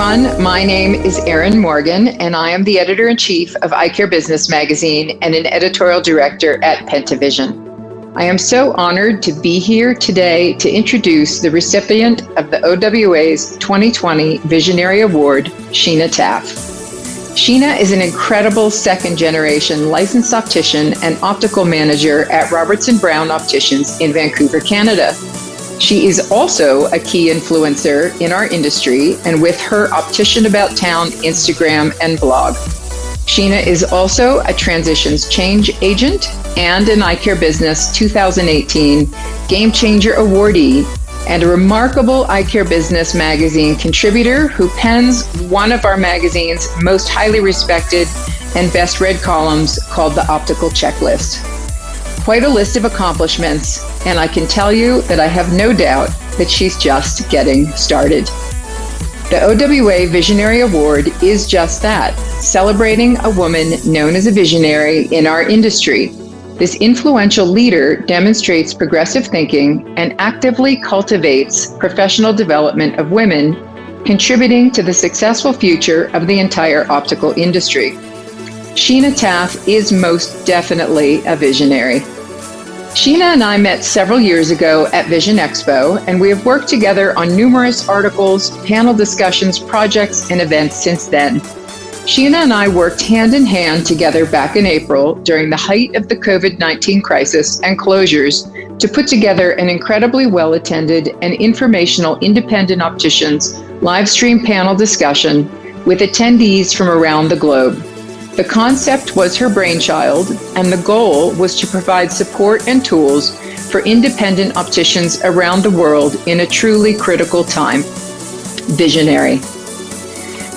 everyone. My name is Erinn Morgan, and I am the editor-in-chief of Eyecare Business Magazine and an editorial director at Pentavision. I am so honored to be here today to introduce the recipient of the OWA's 2020 Visionary Award, Sheena Taff. Sheena is an incredible second-generation licensed optician and optical manager at Robertson Brown Opticians in Vancouver, Canada. She is also a key influencer in our industry and with her Optician About Town Instagram and blog. Sheena is also a transitions change agent and an Eyecare Business 2018 Game Changer awardee and a remarkable Eyecare Business magazine contributor who pens one of our magazine's most highly respected and best read columns called the Optical Checklist. Quite a list of accomplishments, and I can tell you that I have no doubt that she's just getting started. The OWA Visionary Award is just that, celebrating a woman known as a visionary in our industry. This influential leader demonstrates progressive thinking and actively cultivates professional development of women, contributing to the successful future of the entire optical industry. Sheena Taff is most definitely a visionary. Sheena and I met several years ago at Vision Expo, and we have worked together on numerous articles, panel discussions, projects, and events since then. Sheena and I worked hand in hand together back in April during the height of the COVID-19 crisis and closures to put together an incredibly well-attended and informational independent opticians live stream panel discussion with attendees from around the globe. The concept was her brainchild, and the goal was to provide support and tools for independent opticians around the world in a truly critical time. Visionary.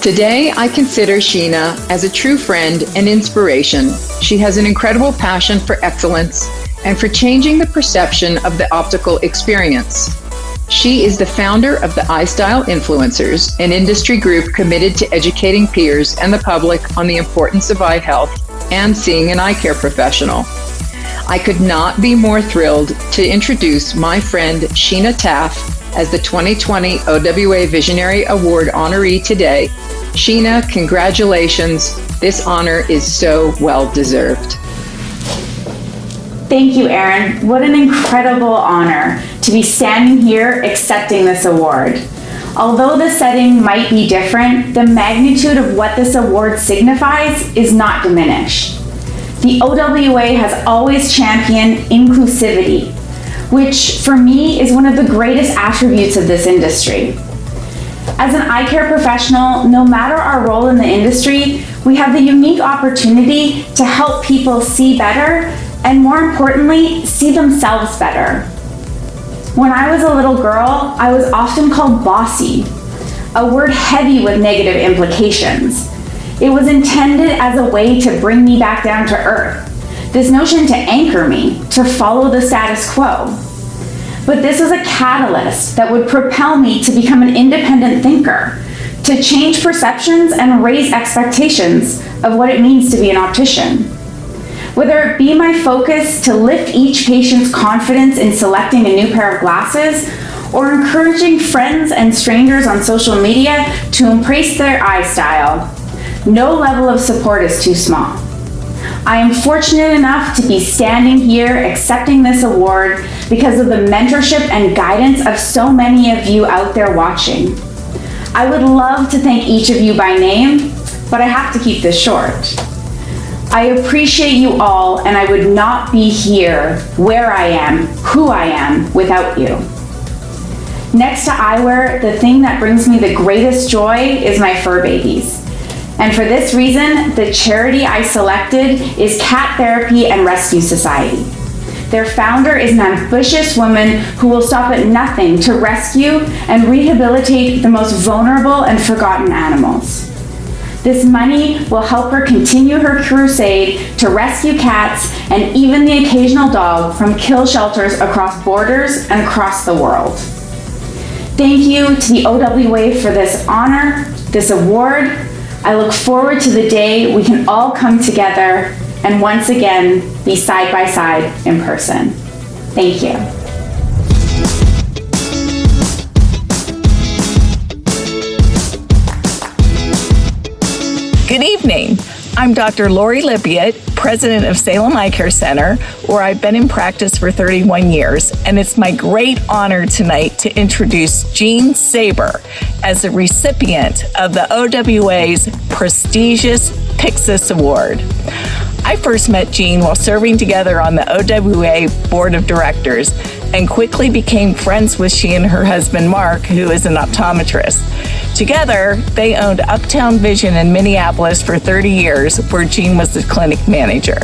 Today, I consider Sheena as a true friend and inspiration. She has an incredible passion for excellence and for changing the perception of the optical experience. She is the founder of the iStyle Influencers, an industry group committed to educating peers and the public on the importance of eye health and seeing an eye care professional. I could not be more thrilled to introduce my friend Sheena Taff as the 2020 OWA Visionary Award honoree today. Sheena, congratulations. This honor is so well deserved. Thank you, Erinn. What an incredible honor to be standing here accepting this award. Although the setting might be different, the magnitude of what this award signifies is not diminished. The OWA has always championed inclusivity, which for me is one of the greatest attributes of this industry. As an eye care professional, no matter our role in the industry, we have the unique opportunity to help people see better and, more importantly, see themselves better. When I was a little girl, I was often called bossy, a word heavy with negative implications. It was intended as a way to bring me back down to earth, this notion to anchor me, to follow the status quo. But this was a catalyst that would propel me to become an independent thinker, to change perceptions and raise expectations of what it means to be an optician. Whether it be my focus to lift each patient's confidence in selecting a new pair of glasses, or encouraging friends and strangers on social media to embrace their eye style, no level of support is too small. I am fortunate enough to be standing here accepting this award because of the mentorship and guidance of so many of you out there watching. I would love to thank each of you by name, but I have to keep this short. I appreciate you all, and I would not be here, where I am, who I am, without you. Next to eyewear, the thing that brings me the greatest joy is my fur babies. And for this reason, the charity I selected is Cat Therapy and Rescue Society. Their founder is an ambitious woman who will stop at nothing to rescue and rehabilitate the most vulnerable and forgotten animals. This money will help her continue her crusade to rescue cats and even the occasional dog from kill shelters across borders and across the world. Thank you to the OWA for this honor, this award. I look forward to the day we can all come together and once again be side by side in person. Thank you. Good evening. I'm Dr. Lorie Lippiatt, president of Salem Eyecare Center, where I've been in practice for 31 years, and it's my great honor tonight to introduce Jean Sabre as a recipient of the OWA's prestigious Pyxis Award. I first met Jean while serving together on the OWA Board of Directors and quickly became friends with she and her husband, Mark, who is an optometrist. Together, they owned Uptown Vision in Minneapolis for 30 years, where Jean was the clinic manager.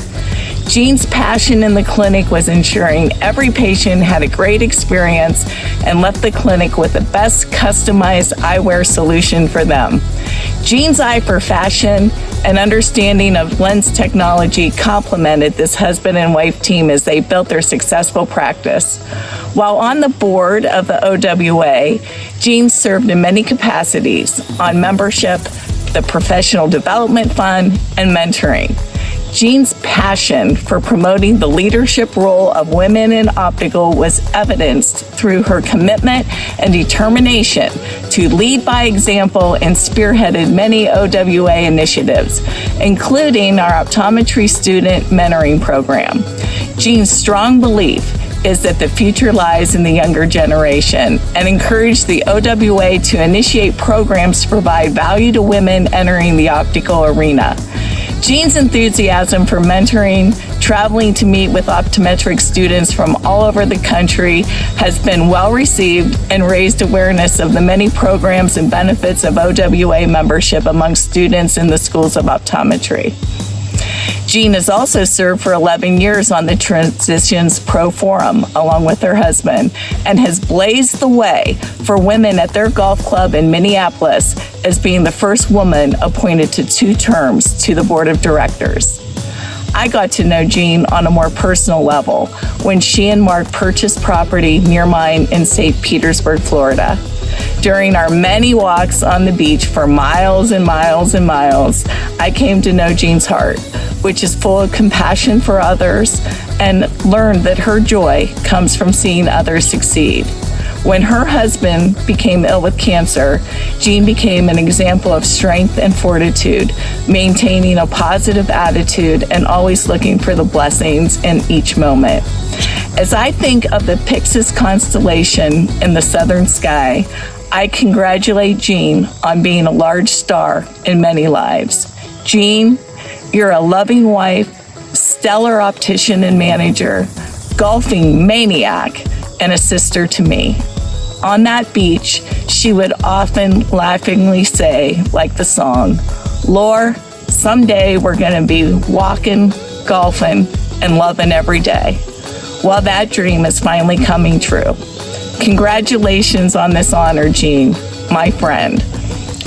Jean's passion in the clinic was ensuring every patient had a great experience and left the clinic with the best customized eyewear solution for them. Jean's eye for fashion and understanding of lens technology complemented this husband and wife team as they built their successful practice. While on the board of the OWA, Jean served in many capacities on membership, the Professional Development Fund, and mentoring. Jean's passion for promoting the leadership role of women in optical was evidenced through her commitment and determination to lead by example and spearheaded many OWA initiatives, including our optometry student mentoring program. Jean's strong belief is that the future lies in the younger generation and encouraged the OWA to initiate programs to provide value to women entering the optical arena. Jean's enthusiasm for mentoring, traveling to meet with optometric students from all over the country has been well received and raised awareness of the many programs and benefits of OWA membership among students in the schools of optometry. Jean has also served for 11 years on the Transitions Pro Forum along with her husband and has blazed the way for women at their golf club in Minneapolis as being the first woman appointed to 2 terms to the board of directors. I got to know Jean on a more personal level when she and Mark purchased property near mine in St. Petersburg, Florida. During our many walks on the beach for miles and miles and miles, I came to know Jean's heart, which is full of compassion for others, and learned that her joy comes from seeing others succeed. When her husband became ill with cancer, Jean became an example of strength and fortitude, maintaining a positive attitude and always looking for the blessings in each moment. As I think of the Pyxis constellation in the southern sky, I congratulate Jean on being a large star in many lives. Jean, you're a loving wife, stellar optician and manager, golfing maniac, and a sister to me. On that beach, she would often laughingly say, like the song, "Lore, someday we're gonna be walking, golfing, and loving every day." Well, that dream is finally coming true. Congratulations on this honor, Jean, my friend.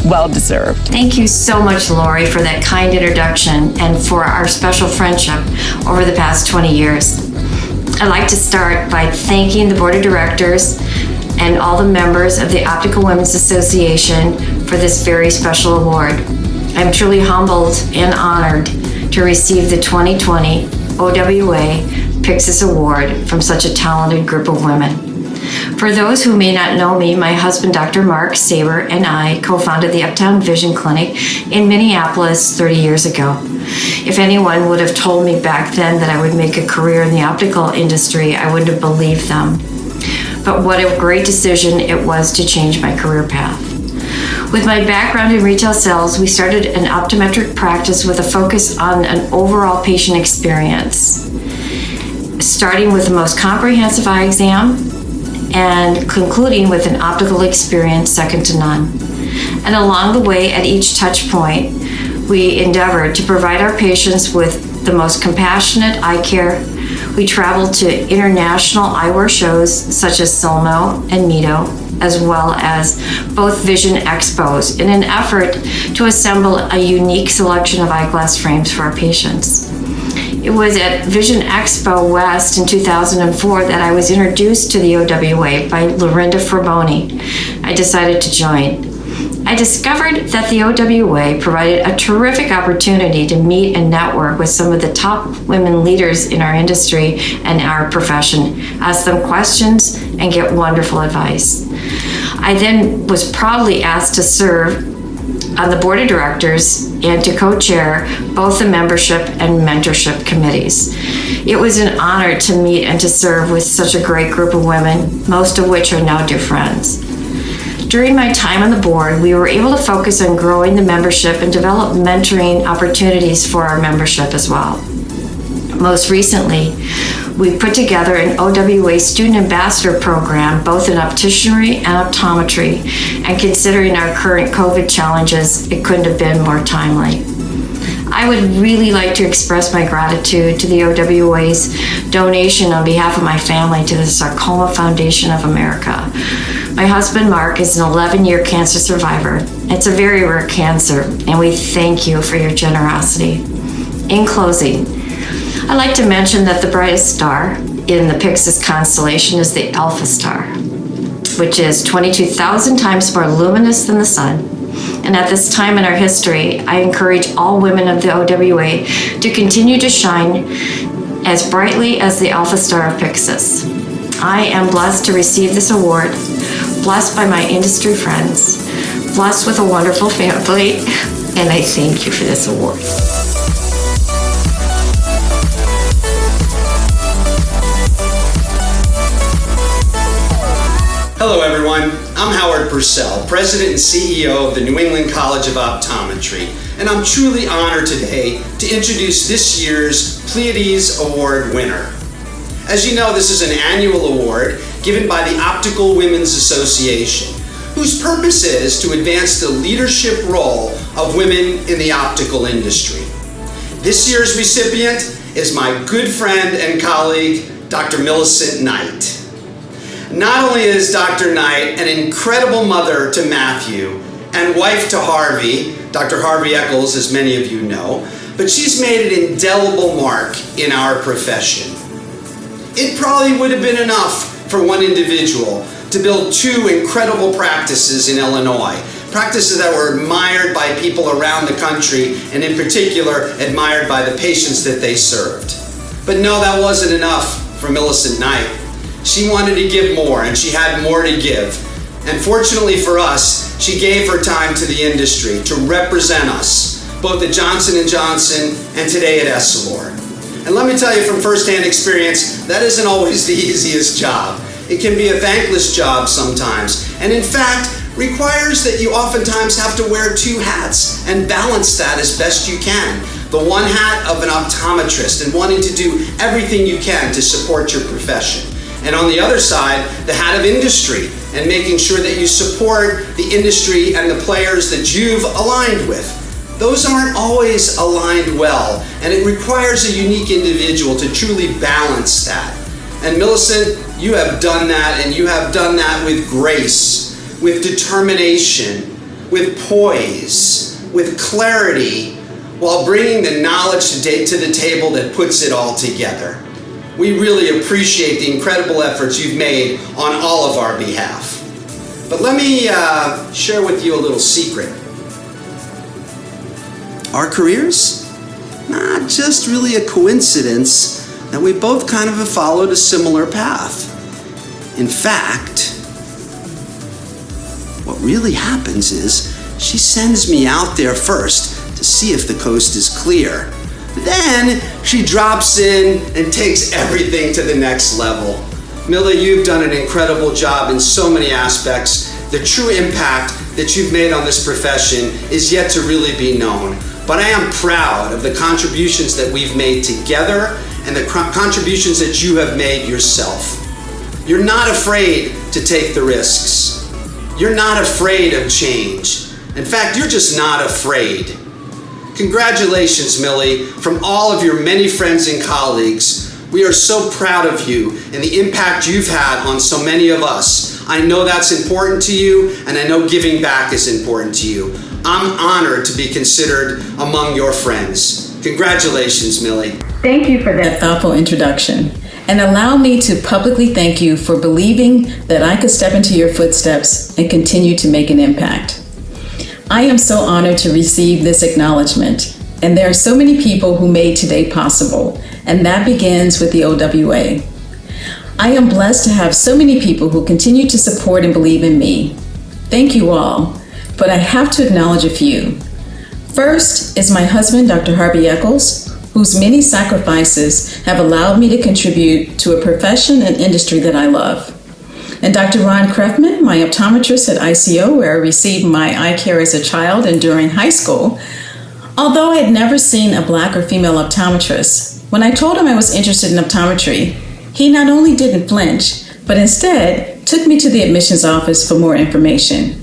Well deserved. Thank you so much, Lorie, for that kind introduction and for our special friendship over the past 20 years. I'd like to start by thanking the board of directors and all the members of the Optical Women's Association for this very special award. I'm truly humbled and honored to receive the 2020 OWA Pyxis Award from such a talented group of women. For those who may not know me, my husband, Dr. Mark Sabre, and I co-founded the Uptown Vision Clinic in Minneapolis 30 years ago. If anyone would have told me back then that I would make a career in the optical industry, I wouldn't have believed them. But what a great decision it was to change my career path. With my background in retail sales, we started an optometric practice with a focus on an overall patient experience, starting with the most comprehensive eye exam and concluding with an optical experience second to none. And along the way, at each touch point, we endeavored to provide our patients with the most compassionate eye care. We traveled to international eyewear shows such as Salem and Mito, as well as both Vision Expos, in an effort to assemble a unique selection of eyeglass frames for our patients. It was at Vision Expo West in 2004 that I was introduced to the OWA by Lorinda Fraboni. I decided to join. I discovered that the OWA provided a terrific opportunity to meet and network with some of the top women leaders in our industry and our profession, ask them questions, and get wonderful advice. I then was proudly asked to serve on the board of directors and to co-chair both the membership and mentorship committees. It was an honor to meet and to serve with such a great group of women, most of which are now dear friends. During my time on the board, we were able to focus on growing the membership and develop mentoring opportunities for our membership as well. Most recently, we put together an OWA Student Ambassador program, both in opticianry and optometry, and considering our current COVID challenges, it couldn't have been more timely. I would really like to express my gratitude to the OWA's donation on behalf of my family to the Sarcoma Foundation of America. My husband, Mark, is an 11-year cancer survivor. It's a very rare cancer, and we thank you for your generosity. In closing, I'd like to mention that the brightest star in the Pyxis constellation is the Alpha Star, which is 22,000 times more luminous than the sun. And at this time in our history, I encourage all women of the OWA to continue to shine as brightly as the Alpha Star of Pyxis. I am blessed to receive this award, blessed by my industry friends, blessed with a wonderful family, and I thank you for this award. Hello everyone, I'm Howard Purcell, President and CEO of the New England College of Optometry, and I'm truly honored today to introduce this year's Pleiades Award winner. As you know, this is an annual award given by the Optical Women's Association, whose purpose is to advance the leadership role of women in the optical industry. This year's recipient is my good friend and colleague, Dr. Millicent Knight. Not only is Dr. Knight an incredible mother to Matthew and wife to Harvey, Dr. Harvey Eccles, as many of you know, but she's made an indelible mark in our profession. It probably would have been enough for one individual to build two incredible practices in Illinois, practices that were admired by people around the country and in particular admired by the patients that they served. But no, that wasn't enough for Millicent Knight. She wanted to give more, and she had more to give. And fortunately for us, she gave her time to the industry to represent us, both at Johnson & Johnson and today at Essilor. And let me tell you from firsthand experience, that isn't always the easiest job. It can be a thankless job sometimes, and in fact, requires that you oftentimes have to wear two hats and balance that as best you can. The one hat of an optometrist and wanting to do everything you can to support your profession. And on the other side, the hat of industry and making sure that you support the industry and the players that you've aligned with. Those aren't always aligned well, and it requires a unique individual to truly balance that. And Millicent, you have done that, and you have done that with grace, with determination, with poise, with clarity, while bringing the knowledge to the table that puts it all together. We really appreciate the incredible efforts you've made on all of our behalf. But let me share with you a little secret. Our careers? Not just really a coincidence that we both kind of have followed a similar path. In fact, what really happens is she sends me out there first to see if the coast is clear. Then she drops in and takes everything to the next level. Millie, you've done an incredible job in so many aspects. The true impact that you've made on this profession is yet to really be known. But I am proud of the contributions that we've made together and the contributions that you have made yourself. You're not afraid to take the risks. You're not afraid of change. In fact, you're just not afraid. Congratulations, Millie, from all of your many friends and colleagues. We are so proud of you and the impact you've had on so many of us. I know that's important to you, and I know giving back is important to you. I'm honored to be considered among your friends. Congratulations, Millie. Thank you for that thoughtful introduction. And allow me to publicly thank you for believing that I could step into your footsteps and continue to make an impact. I am so honored to receive this acknowledgement, and there are so many people who made today possible, and that begins with the OWA. I am blessed to have so many people who continue to support and believe in me. Thank you all but I have to acknowledge a few. First is my husband, Dr. Harvey Eccles, whose many sacrifices have allowed me to contribute to a profession and industry that I love. And Dr. Ron Krefman, my optometrist at ICO, where I received my Eyecare as a child and during high school. Although I had never seen a Black or female optometrist, when I told him I was interested in optometry, he not only didn't flinch, but instead took me to the admissions office for more information.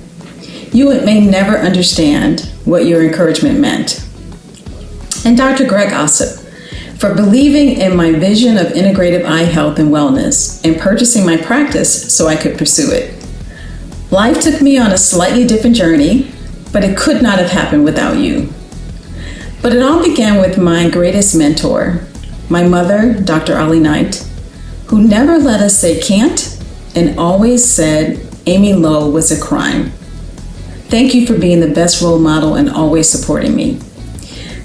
You may never understand what your encouragement meant. And Dr. Greg Ossip, for believing in my vision of integrative eye health and wellness and purchasing my practice so I could pursue it. Life took me on a slightly different journey, but it could not have happened without you. But it all began with my greatest mentor, my mother, Dr. Lorie Knight, who never let us say can't and always said aiming low was a crime. Thank you for being the best role model and always supporting me.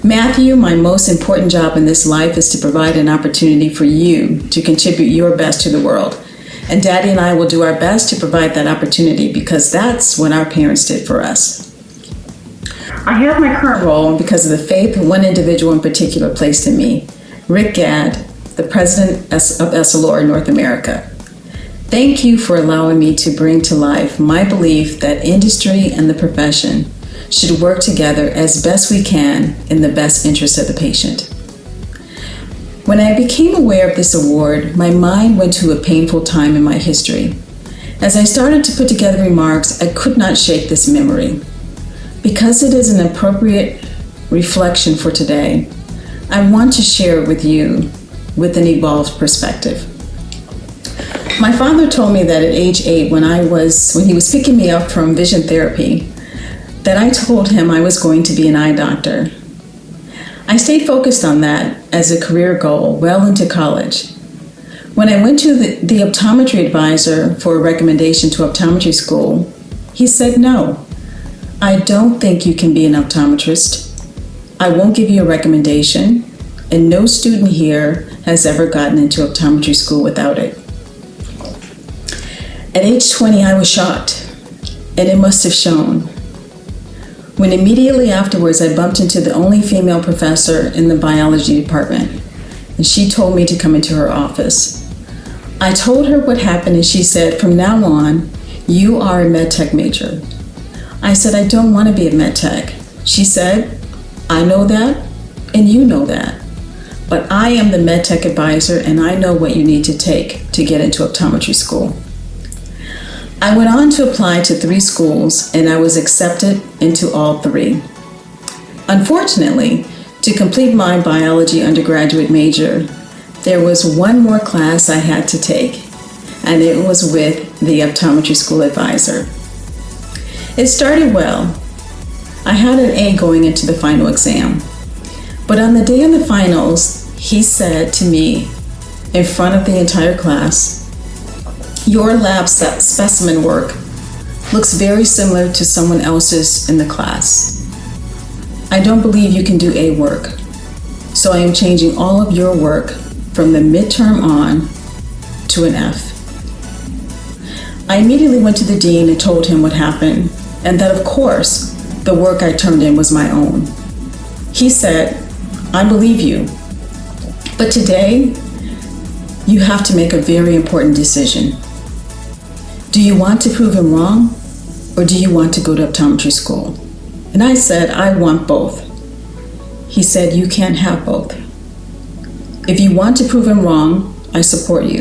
Matthew, my most important job in this life is to provide an opportunity for you to contribute your best to the world. And Daddy and I will do our best to provide that opportunity because that's what our parents did for us. I have my current role because of the faith one individual in particular placed in me, Rick Gadd, the president of Essilor of North America. Thank you for allowing me to bring to life my belief that industry and the profession should work together as best we can in the best interest of the patient. When I became aware of this award, my mind went to a painful time in my history. As I started to put together remarks, I could not shake this memory. Because it is an appropriate reflection for today, I want to share it with you with an evolved perspective. My father told me that at age 8, when he was picking me up from vision therapy, that I told him I was going to be an eye doctor. I stayed focused on that as a career goal well into college. When I went to the optometry advisor for a recommendation to optometry school, he said, "No, I don't think you can be an optometrist. I won't give you a recommendation, and no student here has ever gotten into optometry school without it." At age 20, I was shocked, and it must have shown. When immediately afterwards, I bumped into the only female professor in the biology department, and she told me to come into her office. I told her what happened, and she said, "From now on, you are a med tech major." I said, "I don't want to be a med tech." She said, "I know that, and you know that, but I am the med tech advisor, and I know what you need to take to get into optometry school." I went on to apply to 3 schools, and I was accepted into all 3. Unfortunately, to complete my biology undergraduate major, there was one more class I had to take, and it was with the optometry school advisor. It started well. I had an A going into the final exam, but on the day of the finals, he said to me in front of the entire class, "Your lab specimen work looks very similar to someone else's in the class. I don't believe you can do A work, so I am changing all of your work from the midterm on to an F." I immediately went to the dean and told him what happened, and that of course, the work I turned in was my own. He said, "I believe you, but today, you have to make a very important decision. Do you want to prove him wrong, or do you want to go to optometry school?" And I said, "I want both." He said, "You can't have both. If you want to prove him wrong, I support you,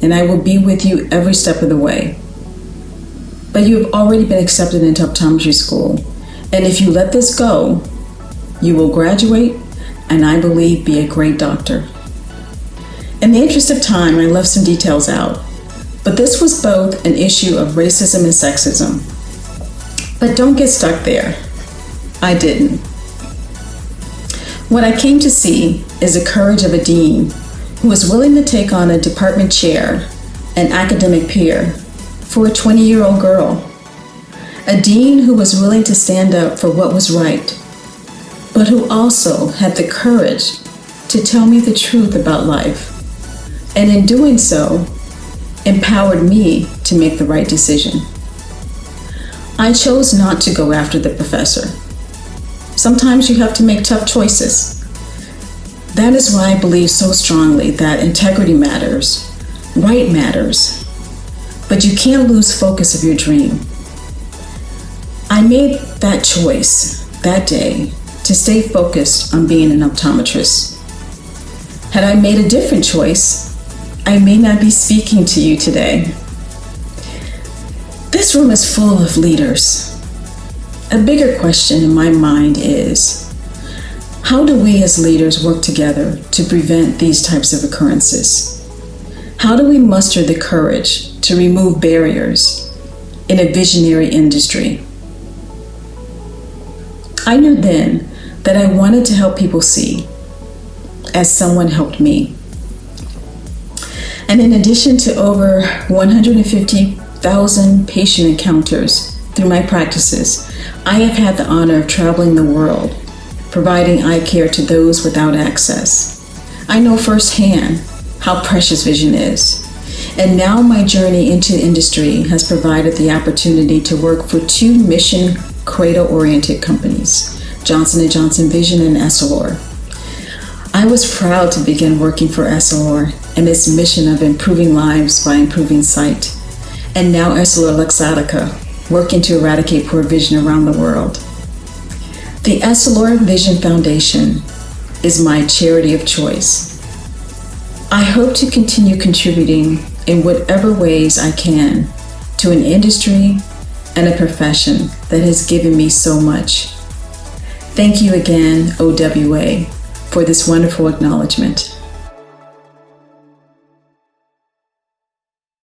and I will be with you every step of the way. But you have already been accepted into optometry school, and if you let this go, you will graduate, and I believe be a great doctor." In the interest of time, I left some details out. But this was both an issue of racism and sexism. But don't get stuck there. I didn't. What I came to see is the courage of a dean who was willing to take on a department chair, an academic peer, for a 20-year-old girl. A dean who was willing to stand up for what was right, but who also had the courage to tell me the truth about life. And in doing so, empowered me to make the right decision. I chose not to go after the professor. Sometimes you have to make tough choices. That is why I believe so strongly that integrity matters, right matters, but you can't lose focus of your dream. I made that choice that day to stay focused on being an optometrist. Had I made a different choice, I may not be speaking to you today. This room is full of leaders. A bigger question in my mind is, how do we as leaders work together to prevent these types of occurrences? How do we muster the courage to remove barriers in a visionary industry? I knew then that I wanted to help people see, as someone helped me. And in addition to over 150,000 patient encounters through my practices, I have had the honor of traveling the world, providing eye care to those without access. I know firsthand how precious vision is. And now my journey into the industry has provided the opportunity to work for two mission cradle-oriented companies, Johnson & Johnson Vision and Essilor. I was proud to begin working for Essilor and its mission of improving lives by improving sight. And now Essilor Luxottica, working to eradicate poor vision around the world. The Essilor Vision Foundation is my charity of choice. I hope to continue contributing in whatever ways I can to an industry and a profession that has given me so much. Thank you again, OWA, for this wonderful acknowledgement.